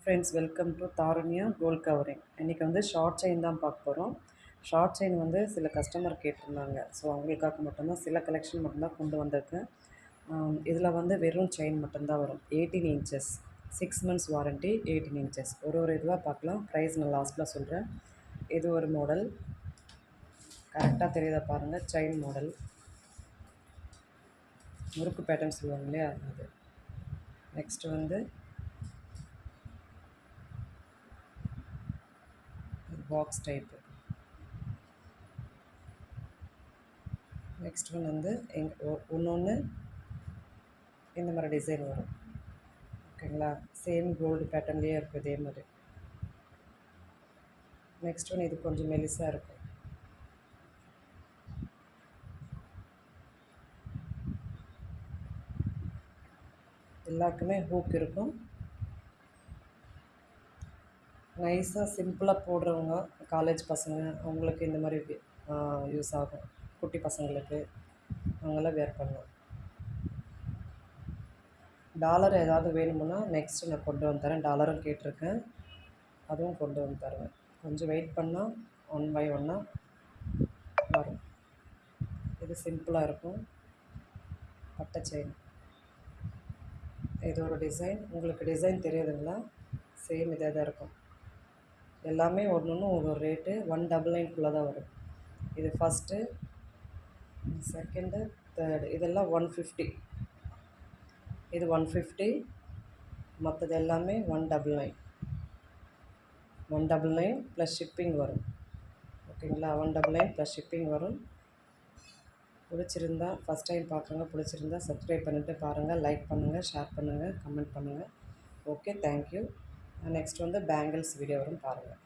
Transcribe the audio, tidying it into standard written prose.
Friends, welcome to Tarunya gold covering. இன்றைக்கி வந்து short chain தான் பார்க்க போகிறோம். ஷார்ட் செயின் வந்து சில கஸ்டமர் கேட்டிருந்தாங்க. ஸோ அவங்களுக்காக மட்டும்தான் சில கலெக்ஷன் மட்டும்தான் கொண்டு வந்திருக்கேன். இதில் வந்து வெறும் செயின் மட்டும்தான் வரும். 18 இன்ச்சஸ், 6 months வாரண்ட்டி, 18 இன்ச்சஸ். ஒரு இதுவாக பார்க்கலாம். ப்ரைஸ் நான் லாஸ்ட்டில் சொல்கிறேன். இது ஒரு மாடல், கரெக்டாக தெரியுதா பாருங்கள். செயின் மாடல், முறுக்கு பேட்டர்ன் சொல்லுவாங்க இல்லையா, அது. நெக்ஸ்ட்டு வந்து பாக்ஸ் டைப்பு. நெக்ஸ்ட் ஒன் வந்து ஒன்று இந்த மாதிரி டிசைன் வரும். ஓகேங்களா, சேம் கோல்டு பேட்டர்ன்லேயே இருக்கும் இதே மாதிரி. நெக்ஸ்ட் ஒன் இது கொஞ்சம் மெலிசாக இருக்கும். எல்லாருக்குமே ஹூக் இருக்கும். நைஸாக சிம்பிளாக போடுறவங்க, காலேஜ் பசங்க, அவங்களுக்கு இந்த மாதிரி யூஸ் ஆகும். குட்டி பசங்களுக்கு அவங்களாம் வேர் பண்ணலாம். டாலர் ஏதாவது வேணுமுன்னா நெக்ஸ்ட்டு நான் கொண்டு வந்து தரேன். டாலரும் கேட்டிருக்கேன், அதுவும் கொண்டு வந்து தருவேன். கொஞ்சம் வெயிட் பண்ணால் ஒன் பை ஒன்னாக வரும். இது சிம்பிளாக இருக்கும். பட்டை செயின், இது ஒரு டிசைன். உங்களுக்கு டிசைன் தெரியுதுங்களா? சேம் இதே தான் இருக்கும். எல்லாமே ஒன்று ஒன்று ஒரு ரேட்டு. 199 தான் வரும். இது ஃபஸ்ட்டு, செகண்டு, தேர்டு, இதெல்லாம் 150. இது 150, மற்றது எல்லாமே 199. 199 ப்ளஸ் ஷிப்பிங் வரும். ஓகேங்களா, 199 ப்ளஸ் ஷிப்பிங் வரும். பிடிச்சிருந்தா ஃபஸ்ட் டைம் பார்க்குறவங்க பிடிச்சிருந்தா சப்ஸ்கிரைப் பண்ணிவிட்டு பாருங்கள். லைக் பண்ணுங்கள், ஷேர் பண்ணுங்கள், கமெண்ட் பண்ணுங்கள். Okay, thank you. நெக்ஸ்ட் வந்து பேங்கிள்ஸ் வீடியோ வரும், பாருங்கள்.